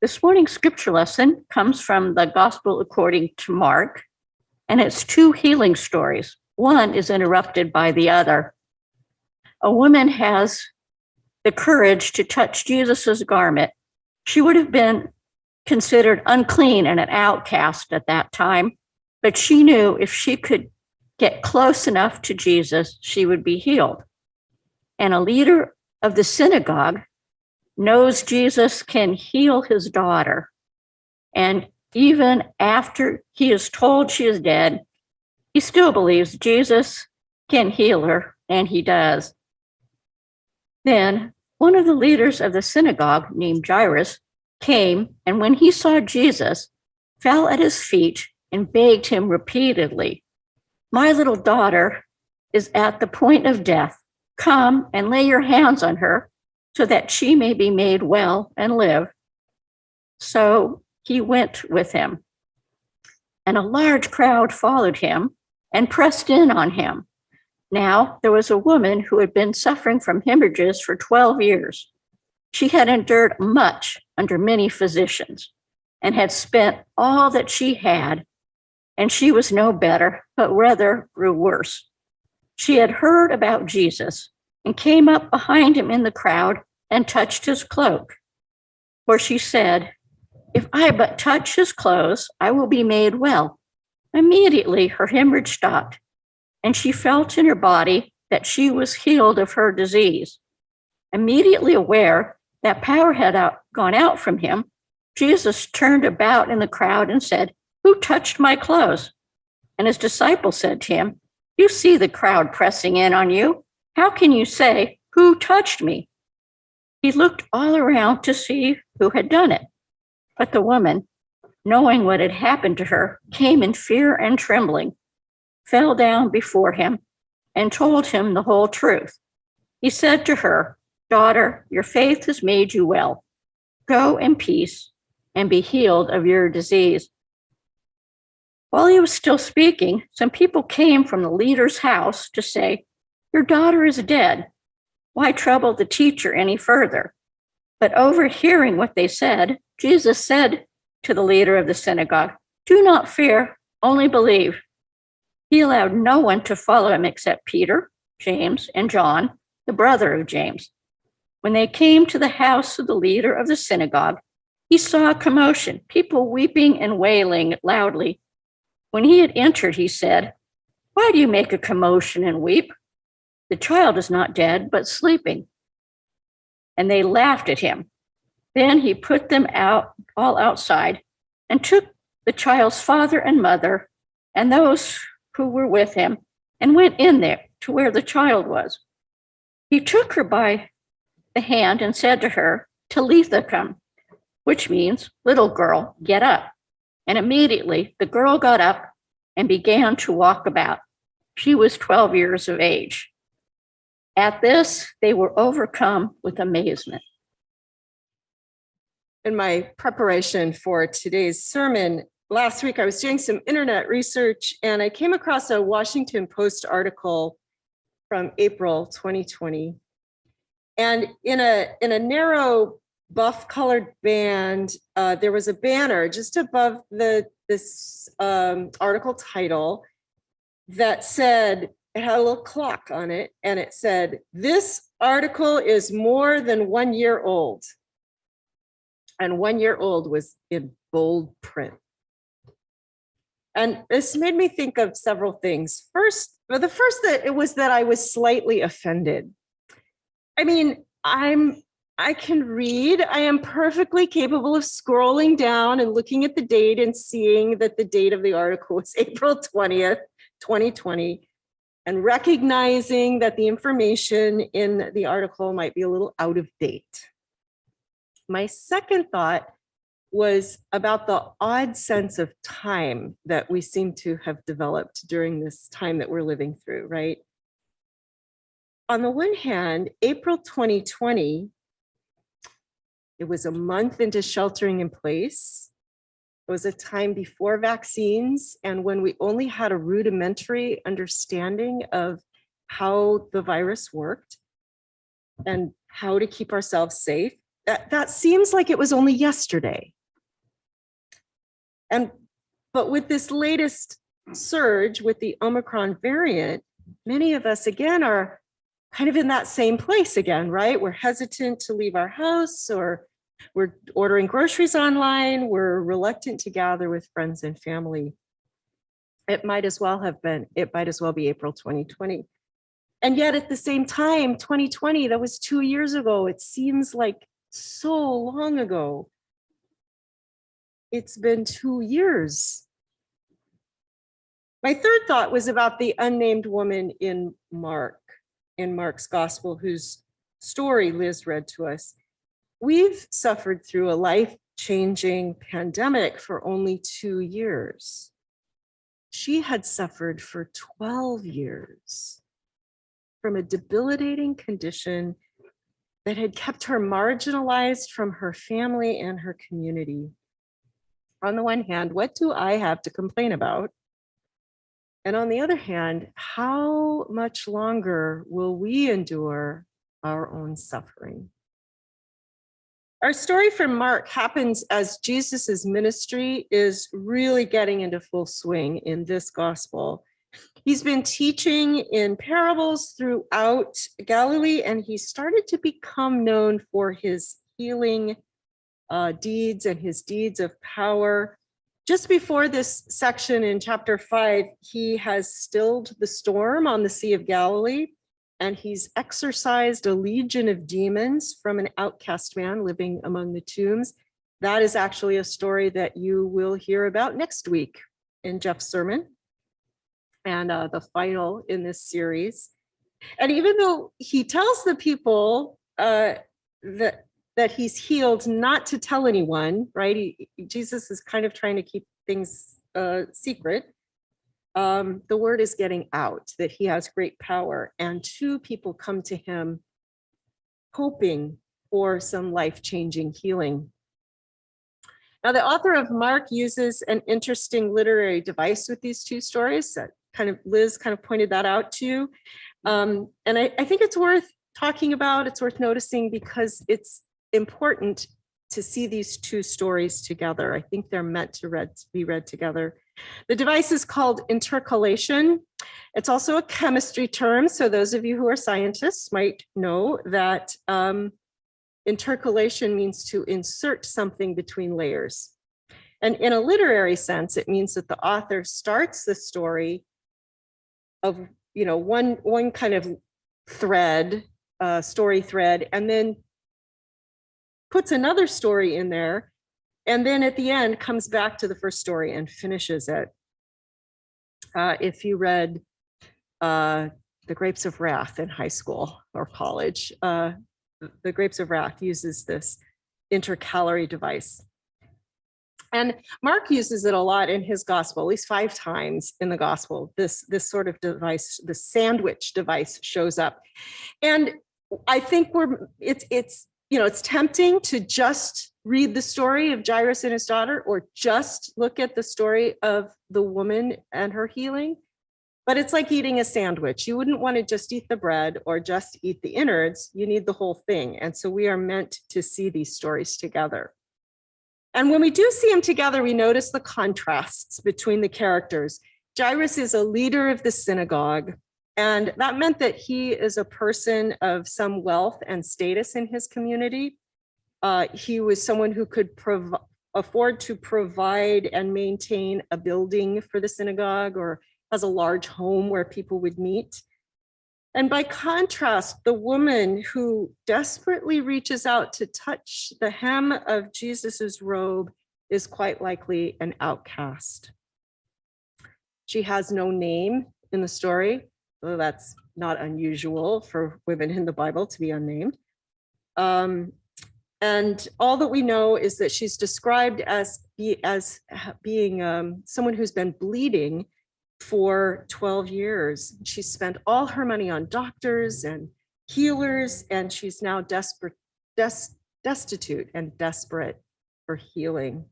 This morning's scripture lesson comes from the Gospel according to Mark, and it's two healing stories. One is interrupted by the other. A woman has the courage to touch Jesus's garment. She would have been considered unclean and an outcast at that time, but she knew if she could get close enough to Jesus, she would be healed. And a leader of the synagogue knows Jesus can heal his daughter. And even after he is told she is dead, he still believes Jesus can heal her, and he does. Then one of the leaders of the synagogue, named Jairus, came, and when he saw Jesus, fell at his feet and begged him repeatedly, "My little daughter is at the point of death. Come and lay your hands on her so that she may be made well and live." So he went with him, and a large crowd followed him and pressed in on him. Now there was a woman who had been suffering from hemorrhages for 12 years. She had endured much under many physicians and had spent all that she had, and she was no better, but rather grew worse. She had heard about Jesus and came up behind him in the crowd and touched his cloak. For she said, "If I but touch his clothes, I will be made well." Immediately her hemorrhage stopped, and she felt in her body that she was healed of her disease. Immediately aware that power had gone out from him, Jesus turned about in the crowd and said, "Who touched my clothes?" And his disciples said to him, "You see the crowd pressing in on you. How can you say, 'Who touched me?'" He looked all around to see who had done it. But the woman, knowing what had happened to her, came in fear and trembling, fell down before him, and told him the whole truth. He said to her, "Daughter, your faith has made you well. Go in peace and be healed of your disease." While he was still speaking, some people came from the leader's house to say, "Your daughter is dead. Why trouble the teacher any further?" But overhearing what they said, Jesus said to the leader of the synagogue, "Do not fear, only believe." He allowed no one to follow him except Peter, James, and John, the brother of James. When they came to the house of the leader of the synagogue, he saw a commotion, people weeping and wailing loudly. When he had entered, he said, "Why do you make a commotion and weep? The child is not dead, but sleeping." And they laughed at him. Then he put them all outside and took the child's father and mother and those who were with him and went in there to where the child was. He took her by the hand and said to her, "Talitha cum," which means, "Little girl, get up." And immediately the girl got up and began to walk about. She was 12 years of age. At this, they were overcome with amazement. In my preparation for today's sermon, last week I was doing some internet research and I came across a Washington Post article from April 2020. And in a narrow buff colored band, there was a banner just above this article title that said, it had a little clock on it, and it said, "This article is more than 1 year old." And 1 year old was in bold print. And this made me think of several things. The first that it was that I was slightly offended. I mean, I can read. I am perfectly capable of scrolling down and looking at the date and seeing that the date of the article was April 20th, 2020, and recognizing that the information in the article might be a little out of date. My second thought was about the odd sense of time that we seem to have developed during this time that we're living through, right? On the one hand, April 2020, it was a month into sheltering in place. It was a time before vaccines and when we only had a rudimentary understanding of how the virus worked and how to keep ourselves safe. that seems like it was only yesterday. But with this latest surge with the Omicron variant, many of us again are kind of in that same place again, right? We're hesitant to leave our house, or we're ordering groceries online. We're reluctant to gather with friends and family. It might as well be April 2020. And yet at the same time, 2020, that was 2 years ago. It seems like so long ago. It's been 2 years. My third thought was about the unnamed woman in Mark's gospel, whose story Liz read to us. We've suffered through a life-changing pandemic for only 2 years. She had suffered for 12 years from a debilitating condition that had kept her marginalized from her family and her community. On the one hand, what do I have to complain about? And on the other hand, how much longer will we endure our own suffering? Our story from Mark happens as Jesus's ministry is really getting into full swing in this gospel. He's been teaching in parables throughout Galilee, and he started to become known for his healing deeds and his deeds of power. Just before this section in chapter 5, he has stilled the storm on the Sea of Galilee, and he's exorcised a legion of demons from an outcast man living among the tombs. That is actually a story that you will hear about next week in Jeff's sermon, and the final in this series. And even though he tells the people that he's healed not to tell anyone, right? Jesus is kind of trying to keep things secret. The word is getting out that he has great power, and 2 people come to him hoping for some life-changing healing. Now, the author of Mark uses an interesting literary device with these 2 stories that Liz kind of pointed that out to you. And I think it's worth talking about, it's worth noticing, because it's important to see these 2 stories together. I think they're meant to be read together. The device is called intercalation. It's also a chemistry term, so those of you who are scientists might know that intercalation means to insert something between layers. And in a literary sense, it means that the author starts the story of one kind of thread, story thread, and then puts another story in there, and then at the end comes back to the first story and finishes it. If you read The Grapes of Wrath in high school or college, The Grapes of Wrath uses this intercalary device. And Mark uses it a lot in his gospel, at least 5 times in the gospel. This sort of device, the sandwich device, shows up. And I think it's tempting to just read the story of Jairus and his daughter, or just look at the story of the woman and her healing. But it's like eating a sandwich. You wouldn't want to just eat the bread or just eat the innards. You need the whole thing. And so we are meant to see these stories together. And when we do see them together, we notice the contrasts between the characters. Jairus is a leader of the synagogue, and that meant that he is a person of some wealth and status in his community. He was someone who could afford to provide and maintain a building for the synagogue, or has a large home where people would meet. And by contrast, the woman who desperately reaches out to touch the hem of Jesus's robe is quite likely an outcast. She has no name in the story, though that's not unusual for women in the Bible to be unnamed. And all that we know is that she's described as being someone who's been bleeding for 12 years. She spent all her money on doctors and healers, and she's now destitute and desperate for healing.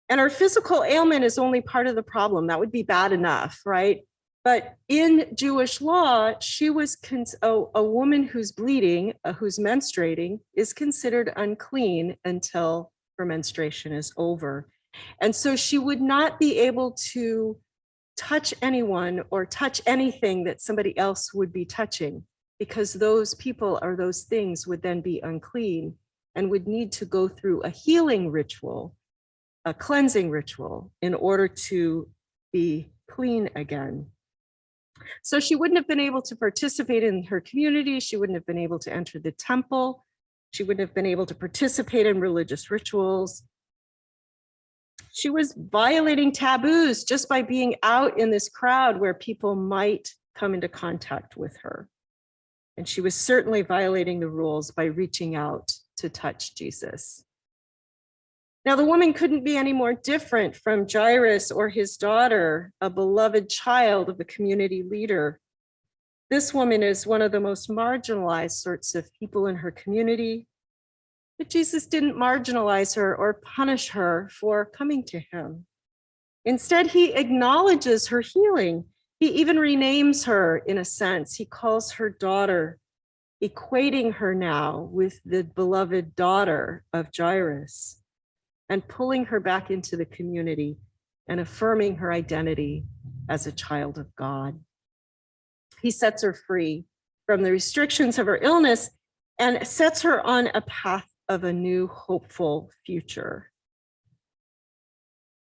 And her physical ailment is only part of the problem. That would be bad enough, right? But in Jewish law, she was a woman who's bleeding, who's menstruating, is considered unclean until her menstruation is over. And so she would not be able to touch anyone or touch anything that somebody else would be touching, because those people or those things would then be unclean and would need to go through a healing ritual, a cleansing ritual, in order to be clean again. So she wouldn't have been able to participate in her community. She wouldn't have been able to enter the temple. She wouldn't have been able to participate in religious rituals. She was violating taboos just by being out in this crowd where people might come into contact with her. And she was certainly violating the rules by reaching out to touch Jesus. Now, the woman couldn't be any more different from Jairus or his daughter, a beloved child of the community leader. This woman is one of the most marginalized sorts of people in her community, but Jesus didn't marginalize her or punish her for coming to him. Instead, he acknowledges her healing. He even renames her in a sense. He calls her daughter, equating her now with the beloved daughter of Jairus, and pulling her back into the community and affirming her identity as a child of God. He sets her free from the restrictions of her illness and sets her on a path of a new hopeful future.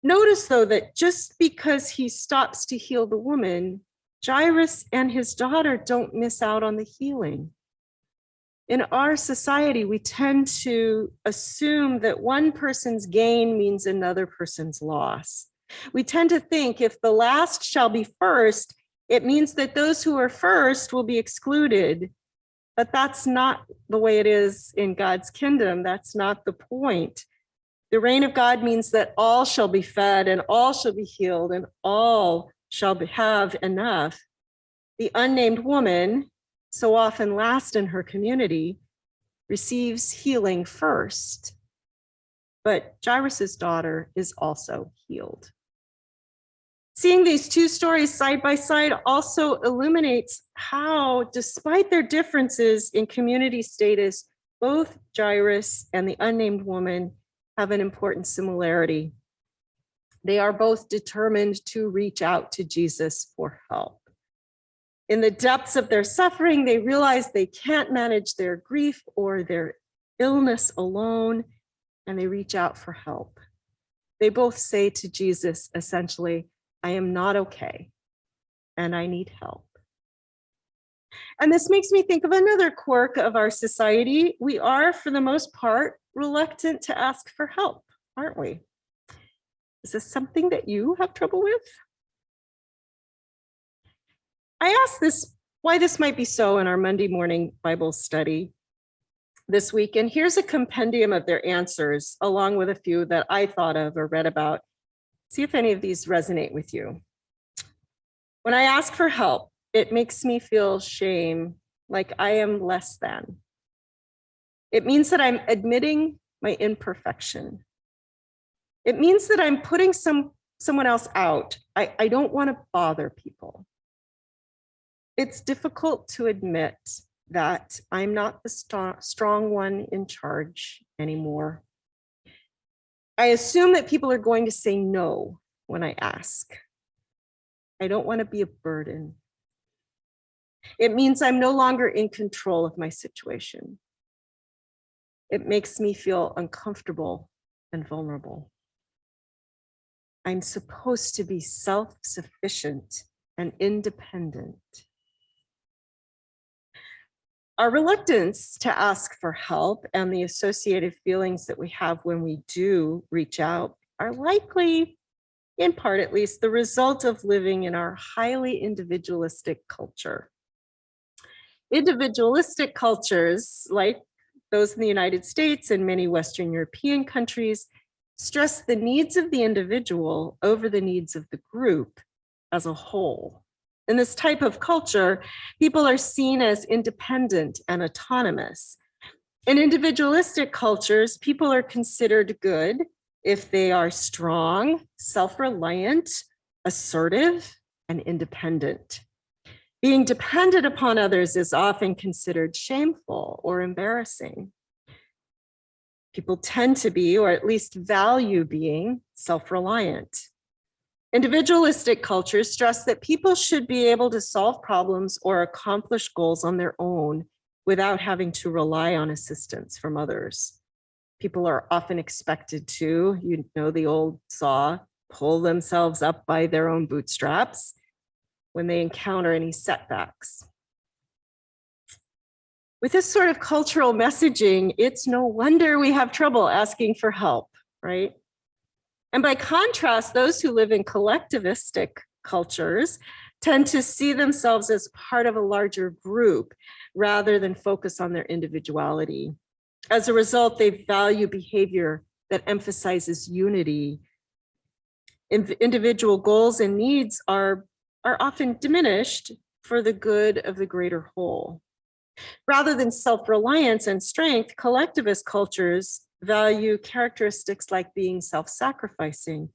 Notice, though, that just because he stops to heal the woman, Jairus and his daughter don't miss out on the healing. In our society, we tend to assume that one person's gain means another person's loss. We tend to think if the last shall be first, it means that those who are first will be excluded. But that's not the way it is in God's kingdom. That's not the point. The reign of God means that all shall be fed and all shall be healed and all shall have enough. The unnamed woman, so often last in her community, receives healing first. But Jairus' daughter is also healed. Seeing these two stories side by side also illuminates how, despite their differences in community status, both Jairus and the unnamed woman have an important similarity. They are both determined to reach out to Jesus for help. In the depths of their suffering, they realize they can't manage their grief or their illness alone, and they reach out for help. They both say to Jesus, essentially, I am not okay, and I need help. And this makes me think of another quirk of our society. We are, for the most part, reluctant to ask for help, aren't we? Is this something that you have trouble with? I asked this, why this might be so in our Monday morning Bible study this week, and here's a compendium of their answers, along with a few that I thought of or read about. See if any of these resonate with you. When I ask for help, it makes me feel shame, like I am less than. It means that I'm admitting my imperfection. It means that I'm putting someone else out. I don't want to bother people. It's difficult to admit that I'm not the strong one in charge anymore. I assume that people are going to say no when I ask. I don't want to be a burden. It means I'm no longer in control of my situation. It makes me feel uncomfortable and vulnerable. I'm supposed to be self-sufficient and independent. Our reluctance to ask for help and the associated feelings that we have when we do reach out are likely, in part at least, the result of living in our highly individualistic culture. Individualistic cultures, like those in the United States and many Western European countries, stress the needs of the individual over the needs of the group as a whole. In this type of culture, people are seen as independent and autonomous. In individualistic cultures, people are considered good if they are strong, self-reliant, assertive, and independent. Being dependent upon others is often considered shameful or embarrassing. People tend to be, or at least value being, self-reliant. Individualistic cultures stress that people should be able to solve problems or accomplish goals on their own without having to rely on assistance from others. People are often expected to, you know, the old saw, pull themselves up by their own bootstraps when they encounter any setbacks. With this sort of cultural messaging, it's no wonder we have trouble asking for help, right? And by contrast, those who live in collectivistic cultures tend to see themselves as part of a larger group rather than focus on their individuality. As a result, they value behavior that emphasizes unity. Individual goals and needs are often diminished for the good of the greater whole. Rather than self-reliance and strength, collectivist cultures value characteristics like being self-sacrificing,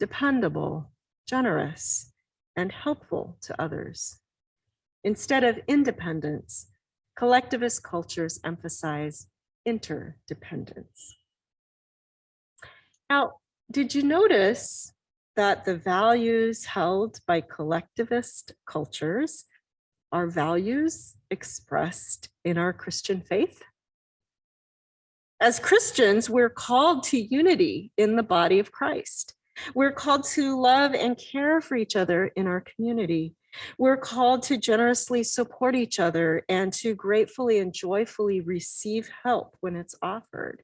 dependable, generous, and helpful to others. Instead of independence, collectivist cultures emphasize interdependence. Now, did you notice that the values held by collectivist cultures are values expressed in our Christian faith? As Christians, we're called to unity in the body of Christ. We're called to love and care for each other in our community. We're called to generously support each other and to gratefully and joyfully receive help when it's offered.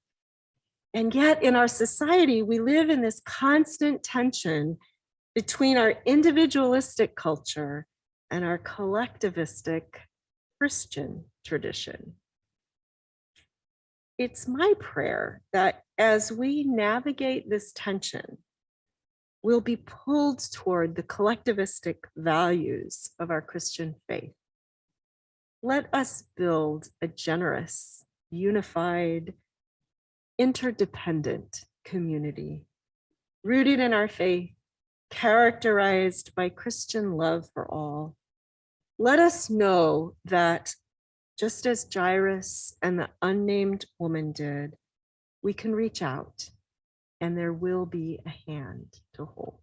And yet in our society, we live in this constant tension between our individualistic culture and our collectivistic Christian tradition. It's my prayer that as we navigate this tension, we'll be pulled toward the collectivistic values of our Christian faith. Let us build a generous, unified, interdependent community, rooted in our faith, characterized by Christian love for all. Let us know that just as Jairus and the unnamed woman did, we can reach out and there will be a hand to hold.